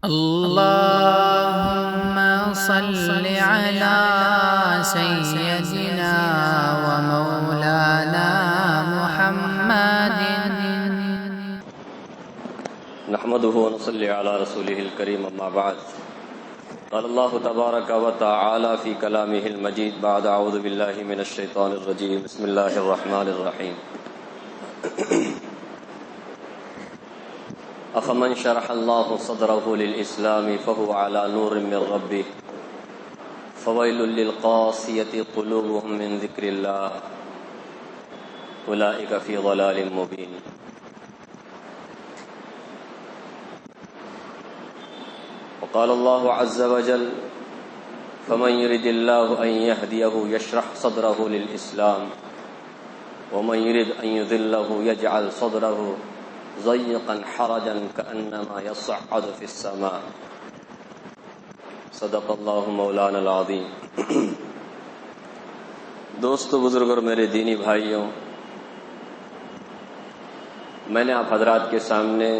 اللهم صل على سيدنا ومولانا محمد. نحمده ونصلي على رسوله الكريم، اما بعد. قال الله تبارك وتعالى في كلامه المجيد بعد اعوذ بالله من الشيطان الرجيم. بسم الله الرحمن الرحيم. افمن شرح الله صدره للاسلام فهو على نور من ربه فويل للقاسية قلوبهم من ذكر الله اولئك في ضلال مبين. وقال الله عز وجل فمن يرد الله أن يهديه يشرح صدره للإسلام ومن يرد أن يذله يجعل صدره ضيقا حرجا كأنما يصعد في السماء. صدق اللہ مولانا العظیم. دوستو، بزرگ اور میرے دینی بھائیوں، میں نے آپ حضرات کے سامنے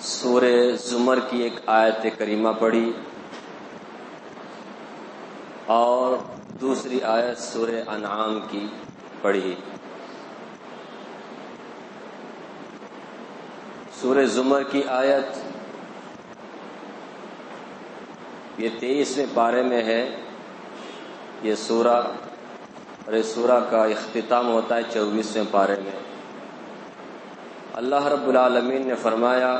سورہ زمر کی ایک آیت کریمہ پڑھی اور دوسری آیت سورہ انعام کی پڑھی. سورہ زمر کی آیت یہ 23ویں پارے میں ہے. یہ سورہ اور اس سورہ کا اختتام ہوتا ہے 24ویں پارے میں. اللہ رب العالمین نے فرمایا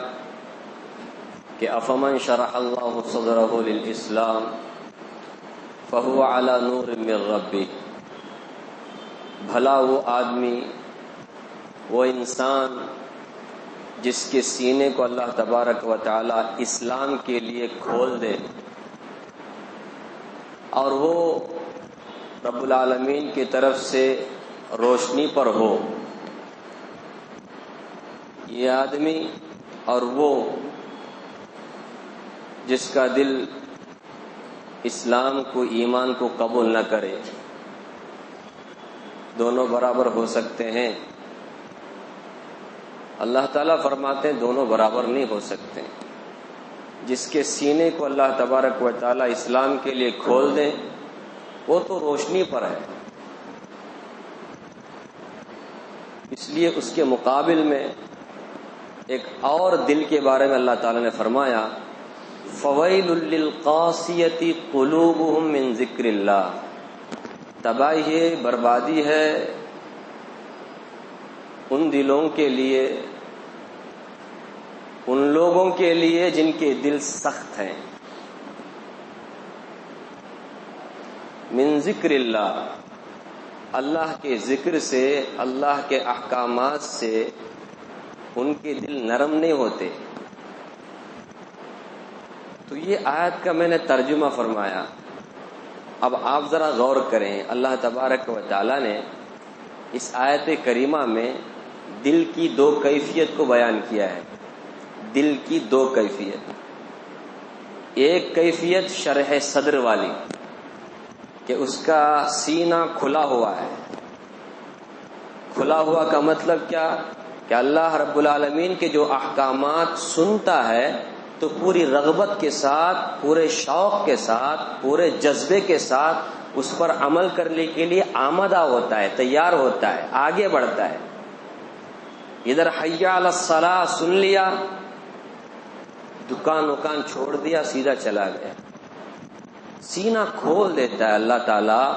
کہ افمن شرح اللہ صدرہ للاسلام فہو علی نور من ربہ. بھلا وہ آدمی، وہ انسان جس کے سینے کو اللہ تبارک و تعالی اسلام کے لیے کھول دے اور وہ رب العالمین کی طرف سے روشنی پر ہو، یہ آدمی اور وہ جس کا دل اسلام کو، ایمان کو قبول نہ کرے، دونوں برابر ہو سکتے ہیں؟ اللہ تعالیٰ فرماتے ہیں دونوں برابر نہیں ہو سکتے. جس کے سینے کو اللہ تبارک و تعالیٰ اسلام کے لیے کھول دیں وہ تو روشنی پر ہے. اس لیے اس کے مقابل میں ایک اور دل کے بارے میں اللہ تعالیٰ نے فرمایا فویل للقاسیۃ قلوبہم من ذکر اللہ. تباہی ہے، بربادی ہے ان دلوں کے لیے، ان لوگوں کے لیے جن کے دل سخت ہیں. من ذکر اللہ، اللہ کے ذکر سے، اللہ کے احکامات سے ان کے دل نرم نہیں ہوتے. تو یہ آیت کا میں نے ترجمہ فرمایا. اب آپ ذرا غور کریں، اللہ تبارک و تعالی نے اس آیت کریمہ میں دل کی دو کیفیت کو بیان کیا ہے. دل کی دو کیفیت. ایک کیفیت شرح صدر والی کہ اس کا سینہ کھلا ہوا ہے. کھلا ہوا کا مطلب کیا؟ کہ اللہ رب العالمین کے جو احکامات سنتا ہے تو پوری رغبت کے ساتھ، پورے شوق کے ساتھ، پورے جذبے کے ساتھ اس پر عمل کرنے کے لیے آمادہ ہوتا ہے، تیار ہوتا ہے، آگے بڑھتا ہے. ادھر حی علی الصلاۃ سن لیا، دکان چھوڑ دیا، سیدھا چلا گیا. سینہ کھول دیتا ہے اللہ تعالیٰ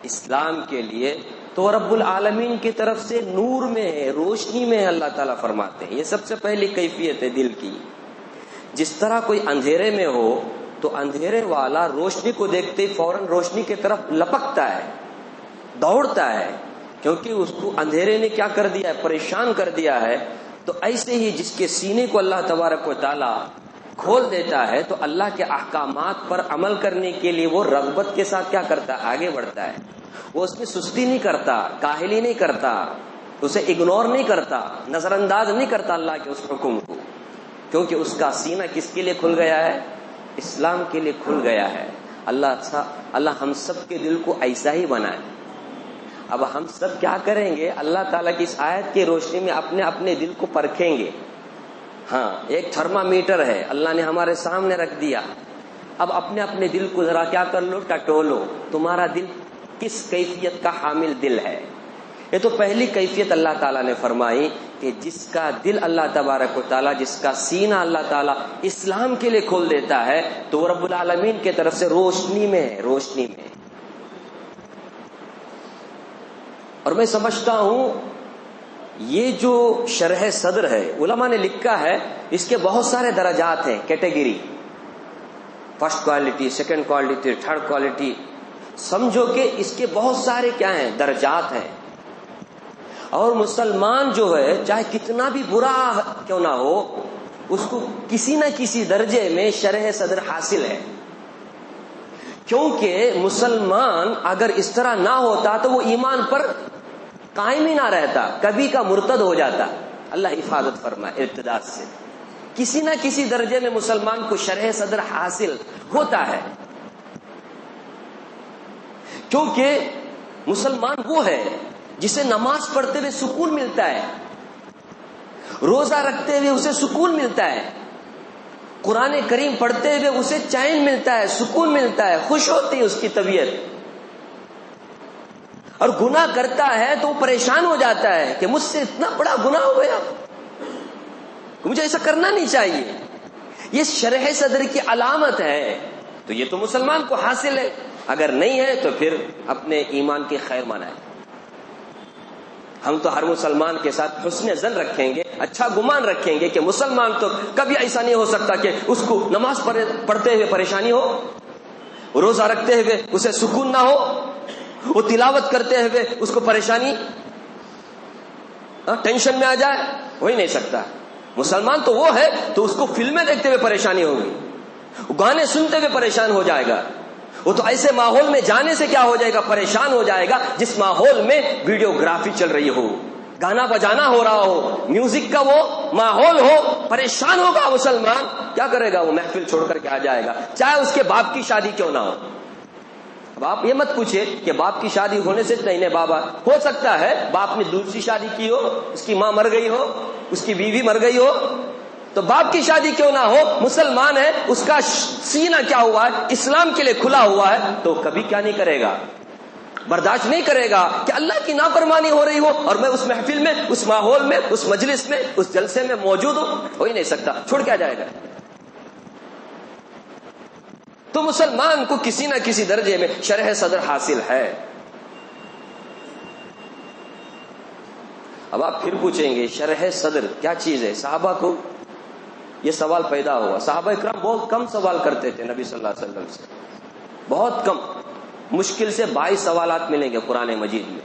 اسلام کے لیے تو رب العالمین کی طرف سے نور میں ہے، روشنی میں ہے. اللہ تعالیٰ فرماتے ہیں یہ سب سے پہلی کیفیت ہے دل کی. جس طرح کوئی اندھیرے میں ہو تو اندھیرے والا روشنی کو دیکھتے ہی فوراً روشنی کی طرف لپکتا ہے، دوڑتا ہے، کیونکہ اس کو اندھیرے نے کیا کر دیا ہے؟ پریشان کر دیا ہے. تو ایسے ہی جس کے سینے کو اللہ تبارک و تعالی کھول دیتا ہے تو اللہ کے احکامات پر عمل کرنے کے لیے وہ رغبت کے ساتھ کیا کرتا ہے؟ آگے بڑھتا ہے. وہ اس میں سستی نہیں کرتا، کاہلی نہیں کرتا، اسے اگنور نہیں کرتا، نظر انداز نہیں کرتا اللہ کے اس حکم کو، کیونکہ اس کا سینہ کس کے لیے کھل گیا ہے؟ اسلام کے لیے کھل گیا ہے. اللہ ہم سب کے دل کو ایسا ہی بنائے. اب ہم سب کیا کریں گے؟ اللہ تعالیٰ کی اس آیت کی روشنی میں اپنے اپنے دل کو پرکھیں گے ہاں ایک تھرمامیٹر ہے اللہ نے ہمارے سامنے رکھ دیا. اب اپنے اپنے دل کو ذرا کیا کر لو, ٹٹولو, تمہارا دل کس کیفیت کا حامل دل ہے. یہ تو پہلی کیفیت اللہ تعالیٰ نے فرمائی کہ جس کا دل اللہ تبارک و تعالیٰ, جس کا سینہ اللہ تعالیٰ اسلام کے لیے کھول دیتا ہے تو وہ رب العالمین کی طرف سے روشنی میں ہے, روشنی میں. اور میں سمجھتا ہوں یہ جو شرح صدر ہے, علماء نے لکھا ہے اس کے بہت سارے درجات ہیں, category, first quality, second quality, third quality. سمجھو کہ اس کے بہت سارے کیا ہیں, درجات ہیں. اور مسلمان جو ہے چاہے کتنا بھی برا کیوں نہ ہو, اس کو کسی نہ کسی درجے میں شرح صدر حاصل ہے. کیونکہ مسلمان اگر اس طرح نہ ہوتا تو وہ ایمان پر قائم ہی نہ رہتا, کبھی کا مرتد ہو جاتا. اللہ حفاظت فرمائے ارتداد سے. کسی نہ کسی درجے میں مسلمان کو شرح صدر حاصل ہوتا ہے, کیونکہ مسلمان وہ ہے جسے نماز پڑھتے ہوئے سکون ملتا ہے, روزہ رکھتے ہوئے اسے سکون ملتا ہے, قرآن کریم پڑھتے ہوئے اسے چین ملتا ہے, سکون ملتا ہے, خوش ہوتی ہے اس کی طبیعت. اور گناہ کرتا ہے تو وہ پریشان ہو جاتا ہے کہ مجھ سے اتنا بڑا گناہ ہو گیا, مجھے ایسا کرنا نہیں چاہیے. یہ شرح صدر کی علامت ہے. تو یہ تو مسلمان کو حاصل ہے, اگر نہیں ہے تو پھر اپنے ایمان کی خیر منائے. ہم تو ہر مسلمان کے ساتھ حسن ظن رکھیں گے, اچھا گمان رکھیں گے کہ مسلمان تو کبھی ایسا نہیں ہو سکتا کہ اس کو نماز پڑھتے ہوئے پریشانی ہو, روزہ رکھتے ہوئے اسے سکون نہ ہو, وہ تلاوت کرتے ہوئے اس کو پریشانی ٹینشن میں آ جائے. ہو ہی نہیں سکتا. مسلمان تو وہ ہے تو اس کو فلمیں دیکھتے ہوئے پریشانی ہوگی, گانے سنتے ہوئے پریشان ہو جائے گا. وہ تو ایسے ماحول میں جانے سے کیا ہو جائے گا, پریشان ہو جائے گا جس ماحول میں ویڈیوگرافی چل رہی ہو, گانا بجانا ہو رہا ہو, میوزک کا وہ ماحول ہو, پریشان ہوگا مسلمان. کیا کرے گا, وہ محفل چھوڑ کر کے آ جائے گا, چاہے اس کے باپ کی شادی کیوں نہ ہو. اب آپ یہ مت پوچھے کہ باپ کی شادی ہونے سے نہیں بابا, ہو سکتا ہے باپ نے دوسری شادی کی ہو, اس کی ماں مر گئی ہو, اس کی بیوی مر گئی ہو, تو باپ کی شادی کیوں نہ ہو, مسلمان ہے, اس کا سینہ کیا ہوا ہے, اسلام کے لیے کھلا ہوا ہے, تو کبھی کیا نہیں کرے گا, برداشت نہیں کرے گا کہ اللہ کی نافرمانی ہو رہی ہو اور میں اس محفل میں, اس ماحول میں, اس مجلس میں, اس جلسے میں موجود ہوں. ہو ہی نہیں سکتا, چھوڑ کے آ جائے گا. تو مسلمان کو کسی نہ کسی درجے میں شرح صدر حاصل ہے. اب آپ پھر پوچھیں گے شرح صدر کیا چیز ہے. صحابہ کو یہ سوال پیدا ہوا. صحابہ اکرام بہت کم سوال کرتے تھے نبی صلی اللہ علیہ وسلم سے, بہت کم, مشکل سے 22 سوالات ملیں گے قرآن مجید میں.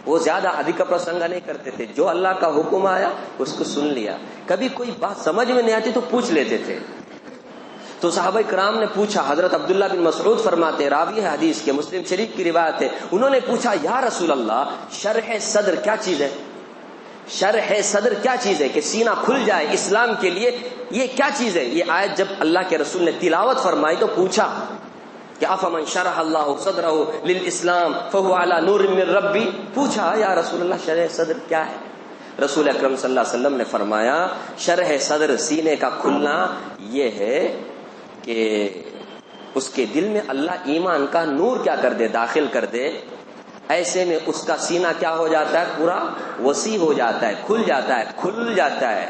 وہ زیادہ ادھک پرسنگا نہیں کرتے تھے, جو اللہ کا حکم آیا اس کو سن لیا. کبھی کوئی بات سمجھ میں نہیں آتی تو پوچھ لیتے تھے. تو صحابہ کرام نے پوچھا, حضرت عبداللہ بن مسعود فرماتے, راوی ہے حدیث کے, مسلم شریف کی روایت ہے, انہوں نے پوچھا یا رسول اللہ شرح صدر کیا چیز ہے, شرح صدر کیا چیز ہے کہ سینہ کھل جائے اسلام کے لیے, یہ کیا چیز ہے. یہ آیت جب اللہ کے رسول نے تلاوت فرمائی تو پوچھا کہ افمن شرح اللہ صدرہ للاسلام فهو علی نور من ربی, پوچھا یا رسول اللہ شرح صدر کیا ہے. رسول اکرم صلی اللہ علیہ وسلم نے فرمایا شرح صدر سینے کا کھلنا یہ ہے کہ اس کے دل میں اللہ ایمان کا نور کیا کر دے, داخل کر دے. ایسے میں اس کا سینہ کیا ہو جاتا ہے, پورا وسیع ہو جاتا ہے, کھل جاتا ہے, کھل جاتا ہے.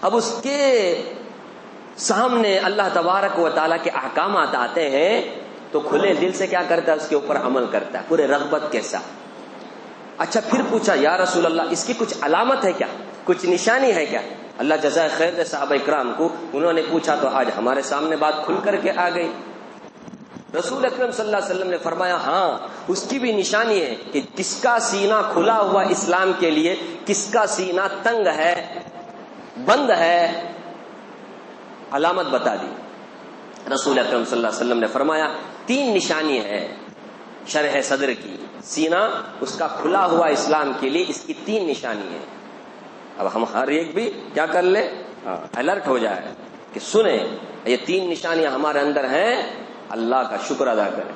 اب اس کے سامنے اللہ تبارک و تعالیٰ کے احکامات آتے ہیں تو کھلے دل سے کیا کرتا ہے, اس کے اوپر عمل کرتا ہے پورے رغبت کے ساتھ. اچھا پھر پوچھا یا رسول اللہ اس کی کچھ علامت ہے کیا, کچھ نشانی ہے کیا. اللہ جزائے خیر دے صحابہ اکرام کو, انہوں نے پوچھا تو آج ہمارے سامنے بات کھل کر کے آ گئی. رسول اکرم صلی اللہ علیہ وسلم نے فرمایا ہاں اس کی بھی نشانی ہے کہ کس کا سینہ کھلا ہوا اسلام کے لیے, کس کا سینہ تنگ ہے, بند ہے. علامت بتا دی. رسول اکرم صلی اللہ علیہ وسلم نے فرمایا 3 نشانی ہے شرح صدر کی, سینہ اس کا کھلا ہوا اسلام کے لیے, اس کی 3 نشانی ہے. اب ہم ہر ایک بھی کیا کر لے, الرٹ ہو جائے کہ سنیں یہ 3 نشانیاں ہمارے اندر ہیں, اللہ کا شکر ادا کریں.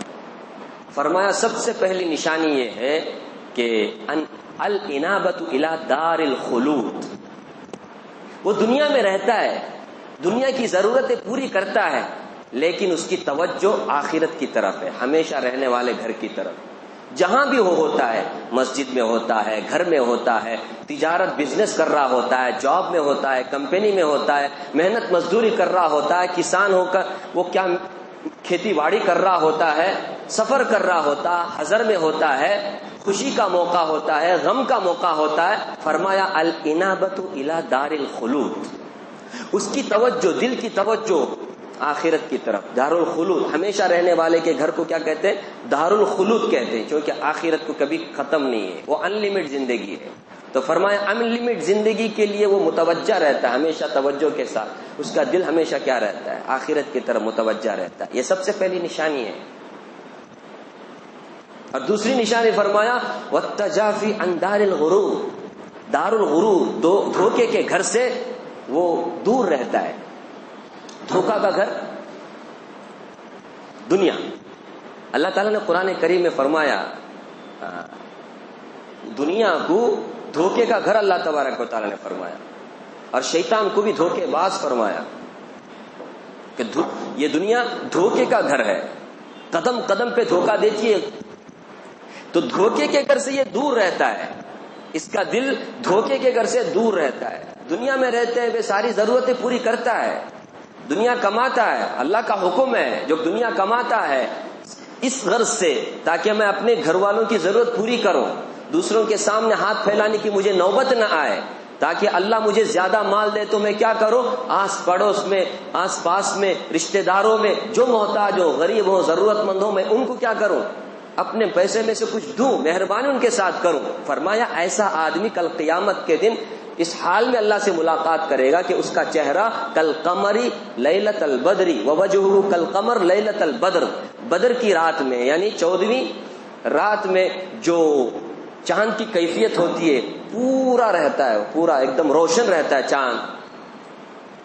فرمایا سب سے پہلی نشانی یہ ہے کہ الانابۃ الی دار الخلود, وہ دنیا میں رہتا ہے، دنیا کی ضرورتیں پوری کرتا ہے، لیکن اس کی توجہ آخرت کی طرف ہے، ہمیشہ رہنے والے گھر کی طرف۔ جہاں بھی وہ ہوتا ہے، مسجد میں ہوتا ہے، گھر میں ہوتا ہے، تجارت بزنس کر رہا ہوتا ہے، جاب میں ہوتا ہے، کمپنی میں ہوتا ہے، محنت مزدوری کر رہا ہوتا ہے، کسان ہو کر وہ کیا کھیتی باڑی کر رہا ہوتا ہے، سفر کر رہا ہوتا ہے، حضر میں ہوتا ہے، خوشی کا موقع ہوتا ہے، غم کا موقع ہوتا ہے، فرمایا الانابۃ الی دار الخلود، اس کی توجہ، دل کی توجہ آخرت کی طرف، دار الخلود، ہمیشہ رہنے والے کے گھر کو کیا کہتے ہیں؟ دار الخلود کہتے ہیں، کیونکہ آخرت کو کبھی ختم نہیں ہے، وہ ان لمٹ زندگی ہے۔ تو فرمایا ان لمٹ زندگی کے لیے وہ متوجہ رہتا ہے، ہمیشہ توجہ کے ساتھ، اس کا دل ہمیشہ کیا رہتا ہے؟ آخرت کی طرف متوجہ رہتا ہے۔ یہ سب سے پہلی نشانی ہے۔ اور دوسری نشانی فرمایا والتجافی عن دار الغرور، دار الغرور، دھوکے کے گھر سے وہ دور رہتا ہے۔ دھوکہ کا گھر دنیا۔ اللہ تعالیٰ نے قرآن کریم میں فرمایا دنیا کو دھوکے کا گھر اللہ تبارک و تعالیٰ نے فرمایا، اور شیطان کو بھی دھوکے باز فرمایا کہ یہ دنیا دھوکے کا گھر ہے، قدم قدم پہ دھوکہ دیتی ہے۔ تو دھوکے کے گھر سے یہ دور رہتا ہے، اس کا دل دھوکے کے گھر سے دور رہتا ہے۔ دنیا میں رہتے ہوئے ساری ضرورتیں پوری کرتا ہے، دنیا کماتا ہے، اللہ کا حکم ہے جو دنیا کماتا ہے اس غرض سے تاکہ میں اپنے گھر والوں کی ضرورت پوری کروں، دوسروں کے سامنے ہاتھ پھیلانے کی مجھے نوبت نہ آئے، تاکہ اللہ مجھے زیادہ مال دے تو میں کیا کروں؟ آس پڑوس میں، آس پاس میں، رشتہ داروں میں جو محتاج ہو، غریب ہو، ضرورت مند ہو، میں ان کو کیا کروں؟ اپنے پیسے میں سے کچھ دوں، مہربانی ان کے ساتھ کروں۔ فرمایا ایسا آدمی کل قیامت کے دن اس حال میں اللہ سے ملاقات کرے گا کہ اس کا چہرہ کالقمری لیلۃ البدر ووجہہ کالقمر لیلۃ البدر، بدر کی رات میں یعنی 14ویں رات میں جو چاند کی کیفیت ہوتی ہے پورا رہتا ہے، پورا ایک دم روشن رہتا ہے چاند،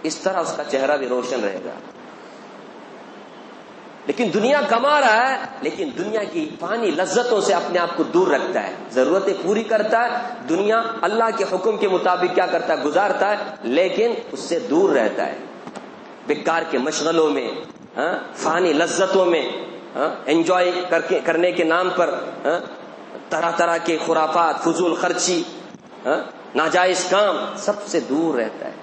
اس طرح اس کا چہرہ بھی روشن رہے گا۔ لیکن دنیا کما رہا ہے، لیکن دنیا کی فانی لذتوں سے اپنے آپ کو دور رکھتا ہے، ضرورتیں پوری کرتا ہے، دنیا اللہ کے حکم کے مطابق کیا کرتا ہے؟ گزارتا ہے، لیکن اس سے دور رہتا ہے، بیکار کے مشغلوں میں، فانی لذتوں میں، انجوائے کرنے کے نام پر طرح طرح کے خرافات، فضول خرچی، ناجائز کام، سب سے دور رہتا ہے۔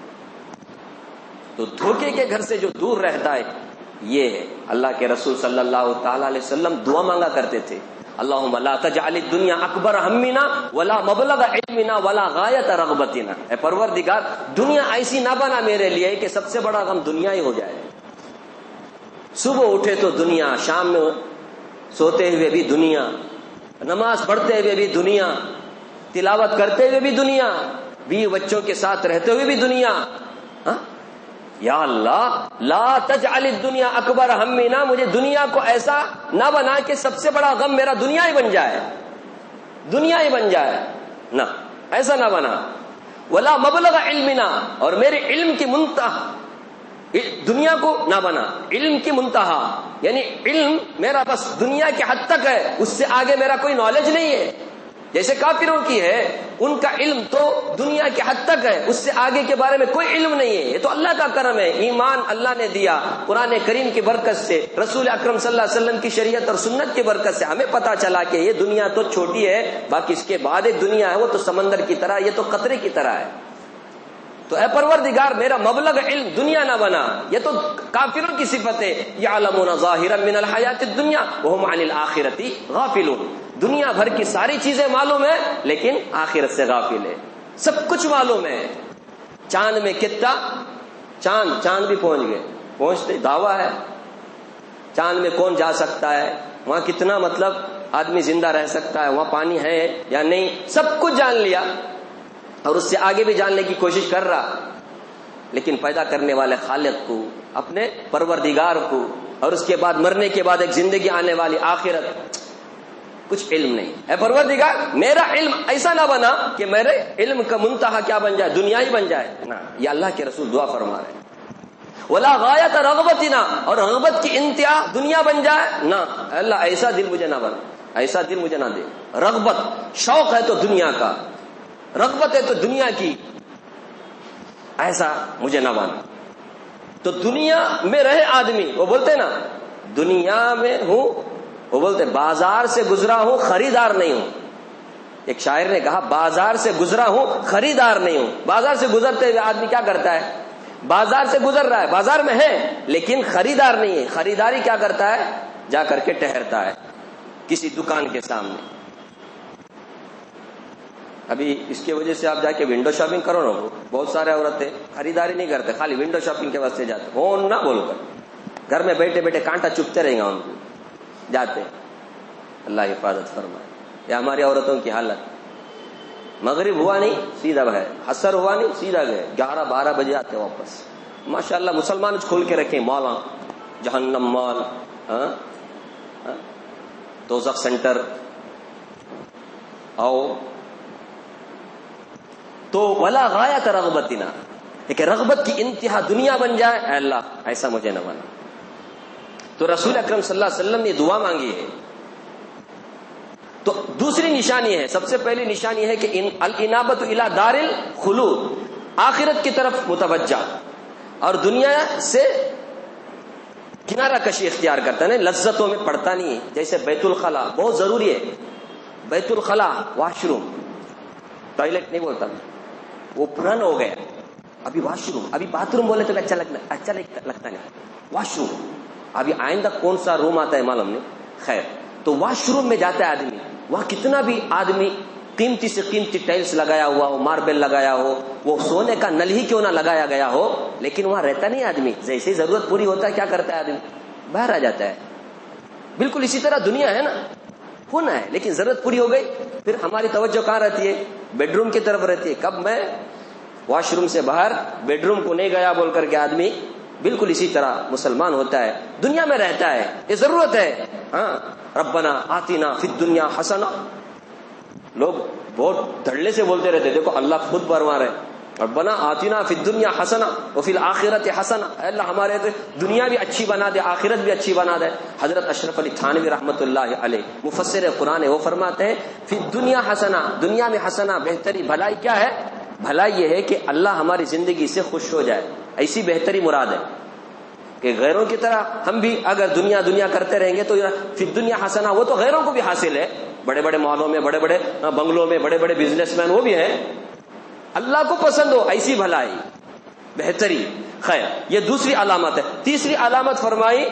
تو دھوکے کے گھر سے جو دور رہتا ہے یہ ہے۔ اللہ کے رسول صلی اللہ تعالی علیہ وسلم دعا مانگا کرتے تھے، اللہم لا تجعل الدنیا اکبر ہمنا ولا مبلغ علمنا ولا غایت رغبتنا، اے پروردگار دنیا ایسی نہ بنا میرے لیے کہ سب سے بڑا غم دنیا ہی ہو جائے۔ صبح اٹھے تو دنیا، شام میں سوتے ہوئے بھی دنیا، نماز پڑھتے ہوئے بھی دنیا، تلاوت کرتے ہوئے بھی دنیا، بیوی بچوں کے ساتھ رہتے ہوئے بھی دنیا۔ یا اللہ لا تجعل الدنیا اکبر ہمنا، مجھے دنیا کو ایسا نہ بنا کہ سب سے بڑا غم میرا دنیا ہی بن جائے، دنیا ہی بن جائے، نہ ایسا نہ بنا۔ ولا مبلغ علمنا، اور میرے علم کی منتہا دنیا کو نہ بنا، علم کی منتہا یعنی علم میرا بس دنیا کے حد تک ہے، اس سے آگے میرا کوئی نالج نہیں ہے۔ جیسے کافروں کی ہے، ان کا علم تو دنیا کے حد تک ہے، اس سے آگے کے بارے میں کوئی علم نہیں ہے۔ یہ تو اللہ کا کرم ہے، ایمان اللہ نے دیا قرآن کریم کی برکت سے، رسول اکرم صلی اللہ علیہ وسلم کی شریعت اور سنت کی برکت سے ہمیں پتا چلا کہ یہ دنیا تو چھوٹی ہے، باقی اس کے بعد ایک دنیا ہے، وہ تو سمندر کی طرح، یہ تو قطرے کی طرح ہے۔ تو اے پروردگار میرا مبلغ علم دنیا نہ بنا، یہ تو کافروں کی صفت ہے، یعلمون ظاہرا من الحیات الدنیا وهم عن الآخرۃ غافلون، دنیا بھر کی ساری چیزیں معلوم ہے لیکن آخرت سے غافل ہے، سب کچھ معلوم ہے۔ چاند میں کتنا، چاند بھی پہنچ گئے، پہنچتے دعویٰ ہے، چاند میں کون جا سکتا ہے، وہاں کتنا مطلب آدمی زندہ رہ سکتا ہے، وہاں پانی ہے یا نہیں، سب کچھ جان لیا اور اس سے آگے بھی جاننے کی کوشش کر رہا، لیکن پیدا کرنے والے خالق کو، اپنے پروردگار کو، اور اس کے بعد مرنے کے بعد ایک زندگی آنے والی آخرت، کچھ علم نہیں۔ اے پروردگار میرا علم ایسا نہ بنا کہ میرے علم کا منتہا کیا بن جائے، دنیا ہی بن جائے، نہ، یہ اللہ کے رسول دعا فرما رہے ہیں۔ ولا غایت رغبتنا، اور رغبت کی انتہا دنیا بن جائے، نہ اللہ ایسا دل مجھے نہ بنا، ایسا دل مجھے نہ دے۔ رغبت، شوق ہے تو دنیا کا، رغبت ہے تو دنیا کی، ایسا مجھے نہ مانا. تو دنیا میں رہے آدمی، وہ بولتے نا دنیا میں ہوں، وہ بولتے بازار سے گزرا ہوں خریدار نہیں ہوں. ایک شاعر نے کہا بازار سے گزرا ہوں خریدار نہیں ہوں. بازار سے گزرتے ہوئے آدمی کیا کرتا ہے؟ بازار سے گزر رہا ہے، بازار میں ہے لیکن خریدار نہیں ہے. خریداری کیا کرتا ہے؟ جا کر کے ٹہرتا ہے کسی دکان کے سامنے. ابھی اس کی وجہ سے آپ جا کے ونڈو شاپنگ کرو نا، بہت سارے عورتیں خریداری نہیں کرتے، خالی ونڈو شاپنگ کے واسطے جاتے، فون نہ بول کر گھر میں بیٹھے بیٹھے کانٹا چپتے رہیں گا ان کو، جاتے. اللہ حفاظت فرمائے. یہ ہماری عورتوں کی حالت. مغرب ہوا نہیں سیدھا گئے، عصر ہوا نہیں سیدھا گئے، 11-12 بجے آتے واپس. ماشاءاللہ مسلمان کھول کے رکھیں مولا، جہنم مال، دوزخ سینٹر آؤ. تو ولا غایت رغبتنا، کہ رغبت کی انتہا دنیا بن جائے، اے اللہ ایسا مجھے نہ بنا. تو رسول اکرم صلی اللہ علیہ وسلم نے دعا مانگی ہے. تو دوسری نشانی ہے، سب سے پہلی نشانی ہے کہ الانابۃ الی دار الخلود، آخرت کی طرف متوجہ اور دنیا سے کنارہ کشی اختیار کرتا ہے. لذتوں میں پڑتا نہیں ہے. جیسے بیت الخلا بہت ضروری ہے. بیت الخلا واش روم، ٹوائلٹ نہیں بولتا، وہ پرانا ہو گیا. ابھی واش روم، ابھی باتھ روم بولے تو اچھا لگتا نہیں. واش روم، ابھی آئندہ کون سا روم آتا ہے معلوم نہیں. خیر، تو واش روم میں جاتا ہے آدمی، وہاں کتنا بھی آدمی قیمتی سے قیمتی ٹائلز لگایا ہوا ہو، ماربل لگایا ہو، وہ سونے کا نل ہی کیوں نہ لگایا گیا ہو، لیکن وہاں رہتا نہیں آدمی. جیسے ضرورت پوری ہوتا ہے کیا کرتا ہے آدمی؟ باہر آ جاتا ہے. بالکل اسی طرح دنیا ہے نا، ہونا ہے لیکن ضرورت پوری ہو گئی، پھر ہماری توجہ کہاں رہتی ہے؟ بیڈ روم کی طرف رہتی ہے. کب میں واش روم سے باہر بیڈ روم کو نہیں گیا بول کر کے آدمی بالکل اسی طرح مسلمان ہوتا ہے، دنیا میں رہتا ہے. یہ ضرورت ہے. ہاں، ربنا آتنا فی الدنیا حسنہ، لوگ بہت دھڑلے سے بولتے رہتے، دیکھو اللہ خود فرما رہے ربنا آتنا فی الدنیا حسنہ وفی الآخرۃ حسنہ. اے اللہ ہمارے دنیا بھی اچھی بنا دے، آخرت بھی اچھی بنا دے. حضرت اشرف علی تھانوی رحمۃ اللہ علیہ مفسر قرآن، وہ فرماتے ہیں فی الدنیا حسنہ، دنیا میں حسنہ بہتری بھلائی کیا ہے؟ بھلائی یہ ہے کہ اللہ ہماری زندگی سے خوش ہو جائے. ایسی بہتری مراد ہے کہ غیروں کی طرح ہم بھی اگر دنیا دنیا کرتے رہیں گے تو فی الدنیا حسنہ، وہ تو غیروں کو بھی حاصل ہے. بڑے بڑے مالوں میں، بڑے بڑے بنگلوں میں، بڑے بڑے بزنس مین وہ بھی ہیں. اللہ کو پسند ہو ایسی بھلائی، بہتری. خیر، یہ دوسری علامت ہے. تیسری علامت فرمائی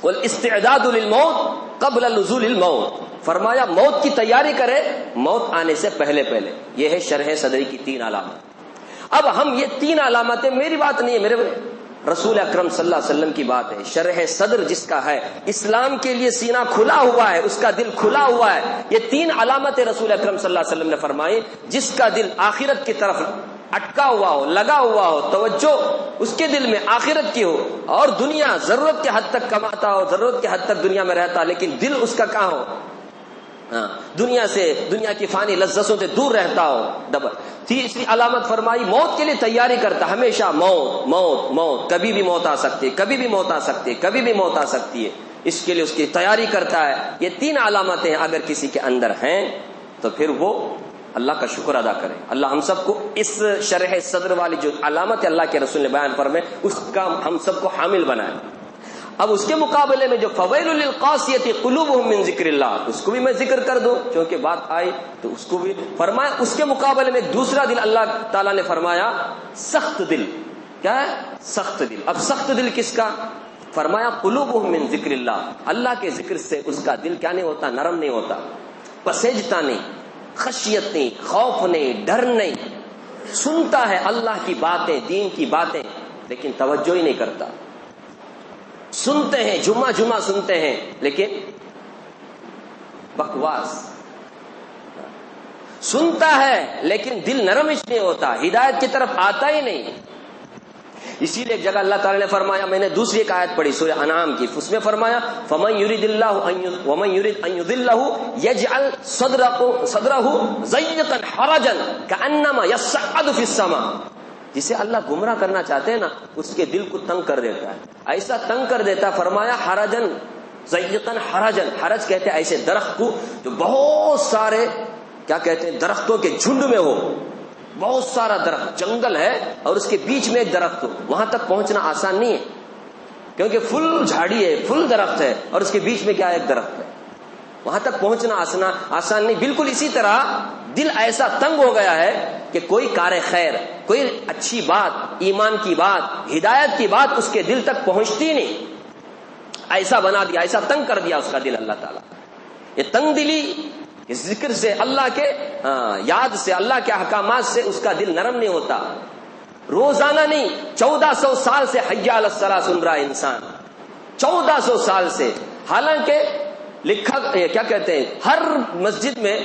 والاستعداد للموت قبل نزول الموت، فرمایا موت کی تیاری کرے موت آنے سے پہلے پہلے. یہ ہے شرح صدری کی 3 علامت. اب ہم یہ 3 علامتیں، میری بات نہیں ہے، میرے رسول اکرم صلی اللہ علیہ وسلم کی بات ہے. شرح صدر جس کا ہے، اسلام کے لیے سینہ کھلا ہوا ہے، اس کا دل کھلا ہوا ہے. یہ 3 علامتیں رسول اکرم صلی اللہ علیہ وسلم نے فرمائی. جس کا دل آخرت کی طرف اٹکا ہوا ہو، لگا ہوا ہو، توجہ اس کے دل میں آخرت کی ہو، اور دنیا ضرورت کے حد تک کماتا ہو، ضرورت کے حد تک دنیا میں رہتا، لیکن دل اس کا کہاں ہو؟ دنیا سے، دنیا کی فانی لذتوں سے دور رہتا ہو. ڈبل. تیسری علامت فرمائی موت کے لیے تیاری کرتا، ہمیشہ موت موت موت، کبھی بھی موت آ سکتی ہے، کبھی بھی موت آ سکتی ہے، کبھی بھی موت آ سکتی ہے، اس کے لیے اس کی تیاری کرتا ہے. یہ 3 علامتیں اگر کسی کے اندر ہیں تو پھر وہ اللہ کا شکر ادا کرے. اللہ ہم سب کو اس شرح صدر والی جو علامت اللہ کے رسول نے بیان فرمائے اس کا ہم سب کو حامل بنائے. اب اس کے مقابلے میں جو فویل للقاسیۃ قلوبہم من ذکر اللہ، اس کو بھی میں ذکر کر دوں کیونکہ بات آئی تو اس کو بھی فرمایا. اس کے مقابلے میں دوسرا دل اللہ تعالیٰ نے فرمایا سخت دل. کیا ہے؟ سخت دل. اب سخت دل کس کا؟ فرمایا قلوبہم من ذکر اللہ، اللہ کے ذکر سے اس کا دل کیا نہیں ہوتا؟ نرم نہیں ہوتا، پسیجتا نہیں، خشیت نہیں، خوف نہیں، ڈر نہیں. سنتا ہے اللہ کی باتیں، دین کی باتیں، لیکن توجہ ہی نہیں کرتا. سنتے ہیں، جمعہ جمعہ سنتے ہیں، لیکن بکواس. سنتا ہے لیکن دل نرمش نہیں ہوتا، ہدایت کی طرف آتا ہی نہیں. اسی لیے ایک جگہ اللہ تعالی نے فرمایا، میں نے دوسری ایک آیت پڑھی سورہ انعام کی، اس میں فرمایا فمن یرید اللہ ومن یرید ان یضلہ یجعل صدرہ ضیقا حرجا کانما یصعد فی السماء. جسے اللہ گمراہ کرنا چاہتے ہیں نا، اس کے دل کو تنگ کر دیتا ہے، ایسا تنگ کر دیتا ہے. فرمایا حرجن ضیقا حرجن، حرج کہتے ہیں ایسے درخت کو جو بہت سارے کیا کہتے ہیں درختوں کے جھنڈ میں ہو، بہت سارا درخت، جنگل ہے اور اس کے بیچ میں ایک درخت ہو، وہاں تک پہنچنا آسان نہیں ہے، کیونکہ فل جھاڑی ہے، فل درخت ہے، اور اس کے بیچ میں کیا ایک درخت ہے، وہاں تک پہنچنا آسان نہیں۔ بالکل اسی طرح دل ایسا تنگ ہو گیا ہے کہ کوئی کار خیر، کوئی اچھی بات، ایمان کی بات، ہدایت کی بات اس کے دل تک پہنچتی نہیں، ایسا بنا دیا، ایسا تنگ کر دیا اس کا دل اللہ تعالیٰ۔ یہ تنگ دلی اس ذکر سے، اللہ کے یاد سے، اللہ کے احکامات سے اس کا دل نرم نہیں ہوتا۔ روزانہ نہیں، 1400 سال سے حی علی الصلاۃ سن رہا ہے انسان، 1400 سال سے، حالانکہ لکھا کیا کہتے ہیں، ہر مسجد میں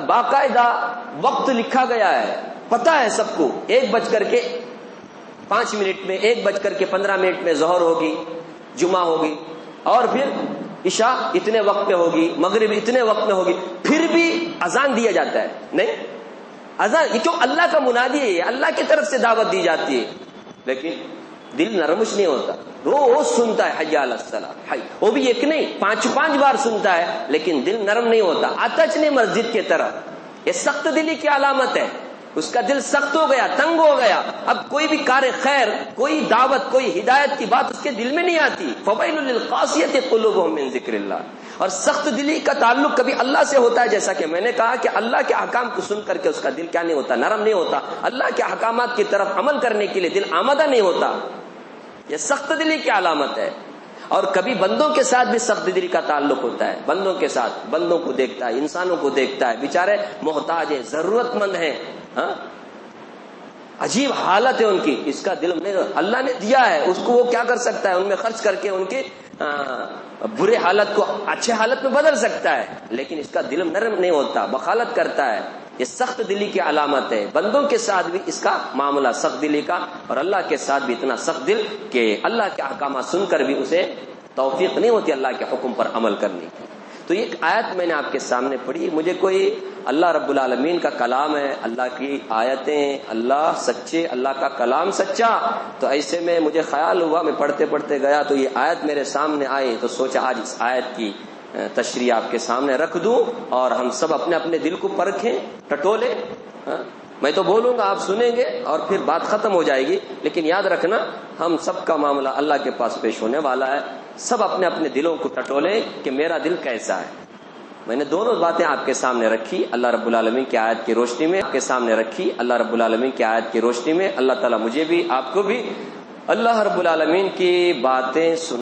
باقاعدہ وقت لکھا گیا ہے، پتا ہے سب کو، 1:05 میں، 1:15 میں ظہر ہوگی، جمعہ ہوگی، اور پھر عشاء اتنے وقت میں ہوگی، مغرب اتنے وقت میں ہوگی، پھر بھی اذان دیا جاتا ہے نہیں؟ اذان یہ کیوں؟ اللہ کا منادی ہے، اللہ کی طرف سے دعوت دی جاتی ہے، لیکن دل نرمش نہیں ہوتا، روز سنتا ہے حی علی الصلاۃ، وہ بھی ایک نہیں، 5 بار سنتا ہے، لیکن دل نرم نہیں ہوتا، آتش نہیں مسجد کی طرف۔ یہ سخت دلی کی علامت ہے، اس کا دل سخت ہو گیا، تنگ ہو گیا، اب کوئی بھی کار خیر، کوئی دعوت، کوئی ہدایت کی بات اس کے دل میں نہیں آتی۔ فویل للقاسیۃ قلوبہم من ذکر اللہ۔ اور سخت دلی کا تعلق کبھی اللہ سے ہوتا ہے، جیسا کہ میں نے کہا کہ اللہ کے احکام کو سن کر کے اس کا دل کیا نہیں ہوتا، نرم نہیں ہوتا، اللہ کے احکامات کی طرف عمل کرنے کے لیے دل آمادہ نہیں ہوتا، یہ سخت دلی کی علامت ہے۔ اور کبھی بندوں کے ساتھ بھی سخت دلی کا تعلق ہوتا ہے، بندوں کے ساتھ، بندوں کو دیکھتا ہے، انسانوں کو دیکھتا ہے، بیچارے محتاج ہیں، ضرورت مند ہیں، عجیب حالت ہے ان کی، اس کا دل میں اللہ نے دیا ہے، اس کو وہ کیا کر سکتا ہے، ان میں خرچ کر کے ان کی برے حالت کو اچھے حالت میں بدل سکتا ہے، لیکن اس کا دل نرم نہیں ہوتا، بخالت کرتا ہے۔ یہ سخت دلی کی علامت ہے، بندوں کے ساتھ بھی اس کا معاملہ سخت دلی کا، اور اللہ کے ساتھ بھی اتنا سخت دل کہ اللہ کے احکامات سن کر بھی اسے توفیق نہیں ہوتی اللہ کے حکم پر عمل کرنے کی۔ تو یہ آیت میں نے آپ کے سامنے پڑھی، مجھے کوئی اللہ رب العالمین کا کلام ہے، اللہ کی آیتیں، اللہ سچے، اللہ کا کلام سچا، تو ایسے میں مجھے خیال ہوا، میں پڑھتے پڑھتے گیا تو یہ آیت میرے سامنے آئی، تو سوچا آج اس آیت کی تشریح آپ کے سامنے رکھ دوں، اور ہم سب اپنے اپنے دل کو پرکھیں، ٹٹولیں۔ میں تو بولوں گا، آپ سنیں گے، اور پھر بات ختم ہو جائے گی، لیکن یاد رکھنا ہم سب کا معاملہ اللہ کے پاس پیش ہونے والا ہے، سب اپنے اپنے دلوں کو ٹٹولیں کہ میرا دل کیسا ہے۔ میں نے دونوں باتیں آپ کے سامنے رکھی، اللہ رب العالمین کی آیت کی روشنی میں آپ کے سامنے رکھی، اللہ رب العالمین کی آیت کی روشنی میں۔ اللہ تعالیٰ مجھے بھی، آپ کو بھی اللہ رب العالمین کی باتیں سن